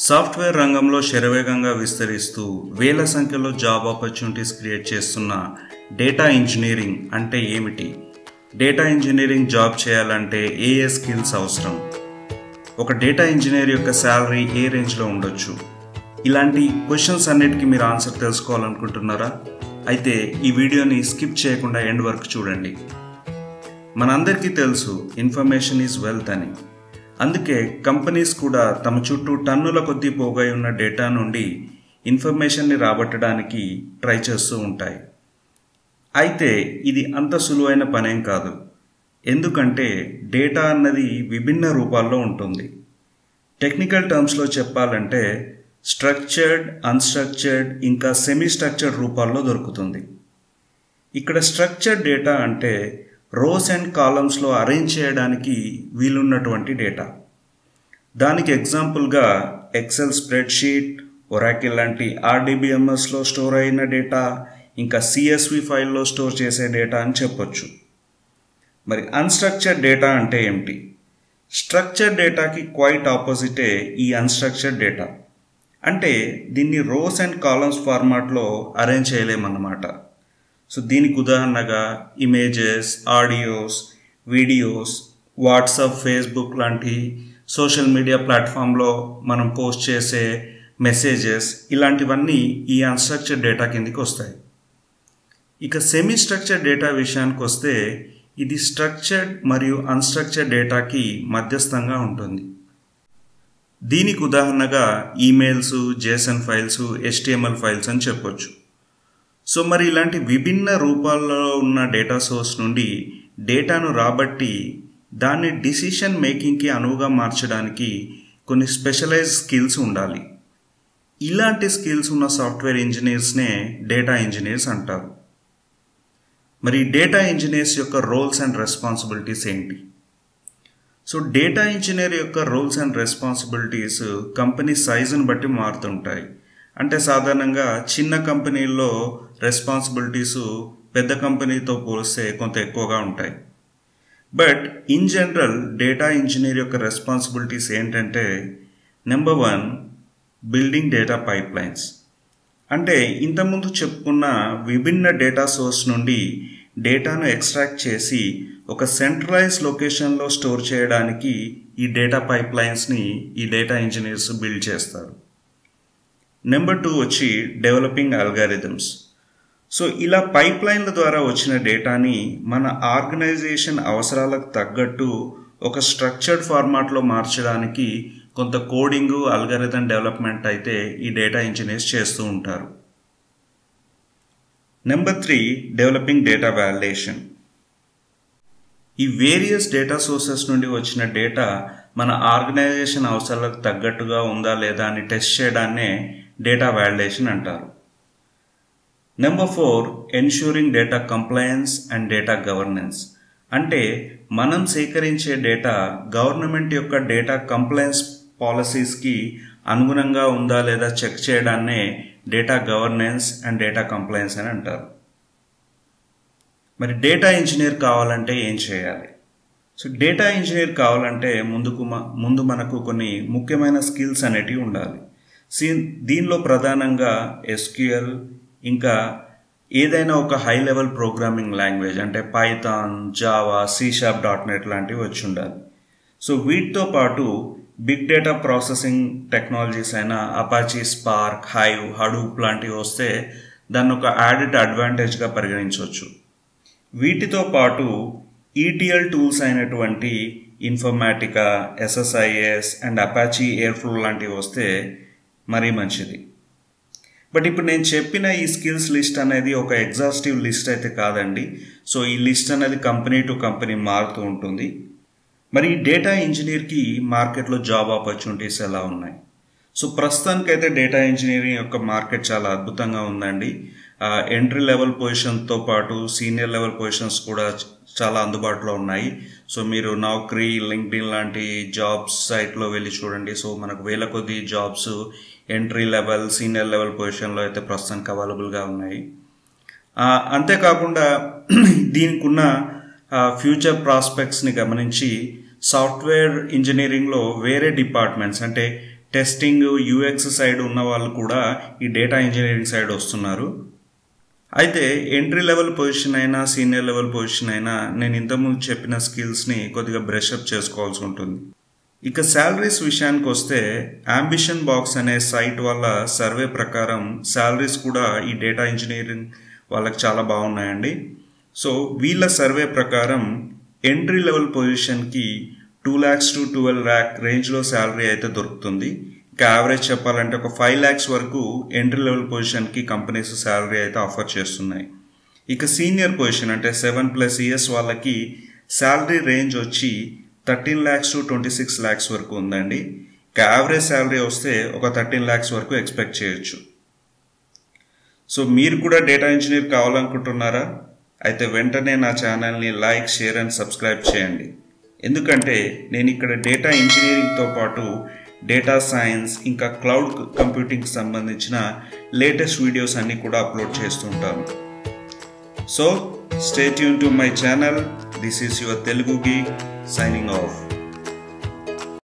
Software రంగంలో శరవేగంగా విస్తరిస్తూ వేల సంఖ్యలో జాబ్ ఆపర్చునిటీస్ క్రియేట్ చేస్తున్న డేటా ఇంజనీరింగ్ అంటే ఏమిటి? డేటా ఇంజనీరింగ్ జాబ్ చేయాలంటే ఏ స్కిల్స్ అవసరం? ఒక డేటా ఇంజనీర్ యొక్క శాలరీ ఏ రేంజ్లో ఉండొచ్చు? ఇలాంటి క్వశ్చన్స్ అన్నిటికీ మీరు ఆన్సర్ తెలుసుకోవాలనుకుంటున్నారా? అయితే ఈ వీడియోని స్కిప్ చేయకుండా ఎండ్ వరకు చూడండి. మనందరికీ తెలుసు ఇన్ఫర్మేషన్ ఈజ్ వెల్త్ అని. అందుకే కంపెనీస్ కూడా తమ చుట్టూ టన్నుల కొద్దీ పోగై ఉన్న డేటా నుండి ఇన్ఫర్మేషన్ని రాబట్టడానికి ట్రై చేస్తూ ఉంటాయి. అయితే ఇది అంత సులువైన పనేం కాదు. ఎందుకంటే డేటా అన్నది విభిన్న రూపాల్లో ఉంటుంది. టెక్నికల్ టర్మ్స్లో చెప్పాలంటే స్ట్రక్చర్డ్, అన్స్ట్రక్చర్డ్ ఇంకా సెమీ స్ట్రక్చర్డ్ రూపాల్లో దొరుకుతుంది. ఇక్కడ స్ట్రక్చర్డ్ డేటా అంటే రోస్ అండ్ కాలమ్స్లో అరేంజ్ చేయడానికి వీలున్నటువంటి డేటా. దానికి ఎగ్జాంపుల్గా ఎక్సెల్ స్ప్రెడ్షీట్, ఒరాకిల్ లాంటి RDBMSలో స్టోర్ అయిన డేటా, ఇంకా CSV ఫైల్లో స్టోర్ చేసే డేటా అని చెప్పొచ్చు. మరి అన్స్ట్రక్చర్డ్ డేటా అంటే ఏమిటి? స్ట్రక్చర్డ్ డేటాకి క్వైట్ ఆపోజిటే ఈ అన్స్ట్రక్చర్డ్ డేటా. అంటే దీన్ని రోస్ అండ్ కాలమ్స్ ఫార్మాట్లో అరేంజ్ చేయలేమన్నమాట. సో దీనికి ఉదాహరణగా images, audios, videos, WhatsApp, Facebook లాంటి సోషల్ మీడియా ప్లాట్ఫామ్లో మనం పోస్ట్ చేసే మెసేజెస్, ఇలాంటివన్నీ ఈ అన్స్ట్రక్చర్డ్ డేటా కిందికి వస్తాయి. ఇక సెమీ స్ట్రక్చర్డ్ డేటా విషయానికి వస్తే ఇది స్ట్రక్చర్డ్ మరియు అన్స్ట్రక్చర్డ్ డేటాకి మధ్యస్థంగా ఉంటుంది. దీనికి ఉదాహరణగా emails, JSON files, HTML files అని చెప్పొచ్చు. సో మరి ఇలాంటి విభిన్న రూపాల్లో ఉన్న డేటా సోర్స్ నుండి డేటాను రాబట్టి దాన్ని డిసిషన్ మేకింగ్కి అనువుగా మార్చడానికి కొన్ని స్పెషలైజ్డ్ స్కిల్స్ ఉండాలి. ఇలాంటి స్కిల్స్ ఉన్న సాఫ్ట్వేర్ ఇంజనీర్స్నే డేటా ఇంజనీర్స్ అంటారు. మరి డేటా ఇంజనీర్స్ యొక్క రోల్స్ అండ్ రెస్పాన్సిబిలిటీస్ ఏంటి? సో డేటా ఇంజనీర్ యొక్క రోల్స్ అండ్ రెస్పాన్సిబిలిటీస్ కంపెనీ సైజుని బట్టి మారుతుంటాయి. అంటే సాధారణంగా చిన్న కంపెనీల్లో రెస్పాన్సిబిలిటీస్ పెద్ద కంపెనీతో పోలిస్తే కొంత ఎక్కువగా ఉంటాయి. But in general data engineer యొక్క రెస్పాన్సిబిలిటీస్ ఏంటంటే, నెంబర్ 1, బిల్డింగ్ డేటా పైప్లైన్స్. అంటే ఇంతకుముందు చెప్పుకున్న విభిన్న డేటా సోర్స్ నుండి డేటాను ఎక్స్ట్రాక్ట్ చేసి ఒక సెంట్రలైజ్ లొకేషన్లో స్టోర్ చేయడానికి ఈ డేటా పైప్లైన్స్ని ఈ డేటా ఇంజనీర్స్ బిల్డ్ చేస్తారు. నెంబర్ 2 వచ్చి డెవలపింగ్ అల్గారిథమ్స్. సో ఇలా పైప్లైన్ల ద్వారా వచ్చిన డేటాని మన ఆర్గనైజేషన్ అవసరాలకు తగ్గట్టు ఒక స్ట్రక్చర్డ్ ఫార్మాట్లో మార్చడానికి కొంత కోడింగ్, అల్గారిథం డెవలప్మెంట్ అయితే ఈ డేటా ఇంజనీర్స్ చేస్తూ ఉంటారు. Number 3, developing data validation. ఈ వేరియస్ డేటా సోర్సెస్ నుండి వచ్చిన డేటా మన ఆర్గనైజేషన్ అవసరాలకు తగ్గట్టుగా ఉందా లేదా అని టెస్ట్ చేయడాన్నే డేటా వాలిడేషన్ అంటారు. Number 4, ensuring data compliance and data governance. అంటే మనం సేకరించే డేటా గవర్నమెంట్ యొక్క డేటా కంప్లయన్స్ పాలసీస్కి అనుగుణంగా ఉందా లేదా చెక్ చేయడాన్నే data governance and data compliance అని అంటారు. మరి డేటా ఇంజనీర్ కావాలంటే ఏం చేయాలి? సో డేటా ఇంజనీర్ కావాలంటే ముందు మనకు కొన్ని ముఖ్యమైన స్కిల్స్ అనేటివి ఉండాలి. దీనిలో ప్రధానంగా SQL, ఇంకా ఏదైనా ఒక హై లెవెల్ ప్రోగ్రామింగ్ లాంగ్వేజ్ అంటే పైథాన్, జావా, C#.NET లాంటివి వచ్చి ఉండాలి. సో వీటితో పాటు బిగ్ డేటా ప్రాసెసింగ్ టెక్నాలజీస్ అయిన అపాచీ, స్పార్క్, హైవ్, హడూప్ లాంటివి వస్తే దాన్ని ఒక యాడెడ్ అడ్వాంటేజ్గా పరిగణించవచ్చు. వీటితో పాటు ETL టూల్స్ అయినటువంటి ఇన్ఫర్మాటికా, SSIS అండ్ అపాచీ ఎయిర్ఫ్లో లాంటివి వస్తే మరీ మంచిది. బట్ ఇప్పుడు నేను చెప్పిన ఈ స్కిల్స్ లిస్ట్ అనేది ఒక ఎగ్జాస్టివ్ లిస్ట్ అయితే కాదండి. సో ఈ లిస్ట్ అనేది కంపెనీ టు కంపెనీ మారుతూ ఉంటుంది. మరి డేటా ఇంజనీర్కి మార్కెట్లో జాబ్ ఆపర్చునిటీస్ ఎలా ఉన్నాయి? సో ప్రస్తుతానికైతే డేటా ఇంజనీరింగ్ యొక్క మార్కెట్ చాలా అద్భుతంగా ఉందండి. ఎంట్రీ లెవెల్ పొజిషన్తో పాటు సీనియర్ లెవెల్ పొజిషన్స్ కూడా చాలా అందుబాటులో ఉన్నాయి. సో మీరు నౌకరీ, లింక్డ్ఇన్ లాంటి జాబ్స్ సైట్లో వెళ్ళి చూడండి. సో మనకు వేల కొద్ది jobs entry level, senior level పొజిషన్లో అయితే ప్రస్తుతానికి అవైలబుల్గా ఉన్నాయి. అంతేకాకుండా దీనికి ఉన్న ఫ్యూచర్ ప్రాస్పెక్ట్స్ని గమనించి సాఫ్ట్వేర్ ఇంజనీరింగ్లో వేరే డిపార్ట్మెంట్స్ అంటే టెస్టింగ్, యూఎక్స్ సైడ్ ఉన్న వాళ్ళు కూడా ఈ డేటా ఇంజనీరింగ్ సైడ్ వస్తున్నారు. అయితే ఎంట్రీ లెవెల్ పొజిషన్ అయినా సీనియర్ లెవెల్ పొజిషన్ అయినా నేను ఇంతకుముందు చెప్పిన స్కిల్స్ని కొద్దిగా బ్రషప్ చేసుకోవాల్సి ఉంటుంది. ఇక శాలరీస్ విషయానికి వస్తే అంబిషన్ బాక్స్ అనే సైట్ వాళ్ళ సర్వే ప్రకారం శాలరీస్ కూడా ఈ డేటా ఇంజనీరింగ్ వాళ్ళకి చాలా బాగున్నాయండి. సో వీళ్ళ సర్వే ప్రకారం ఎంట్రీ లెవెల్ పొజిషన్కి 2 lakhs to 12 lakh రేంజ్లో శాలరీ అయితే దొరుకుతుంది. ఇంకా యావరేజ్ చెప్పాలంటే ఒక 5 lakhs వరకు ఎంట్రీ లెవెల్ పొజిషన్కి కంపెనీస్ శాలరీ అయితే ఆఫర్ చేస్తున్నాయి. ఇక సీనియర్ పొజిషన్ అంటే 7+ years వాళ్ళకి శాలరీ రేంజ్ వచ్చి 13 lakhs to 26 lakhs వరకు ఉందండి. ఇక యావరేజ్ శాలరీ వస్తే ఒక 13 lakhs వరకు ఎక్స్పెక్ట్ చేయొచ్చు. సో మీరు కూడా డేటా ఇంజనీర్ కావాలనుకుంటున్నారా? అయితే వెంటనే నా ఛానల్ని లైక్, షేర్ అండ్ సబ్స్క్రైబ్ చేయండి. ఎందుకంటే నేను ఇక్కడ డేటా ఇంజనీరింగ్తో పాటు డేటా సైన్స్ ఇంకా క్లౌడ్ కంప్యూటింగ్కి సంబంధించిన లేటెస్ట్ వీడియోస్ అన్నీ కూడా అప్లోడ్ చేస్తుంటాను. So stay tune to my channel. This is your Telugu geek signing off.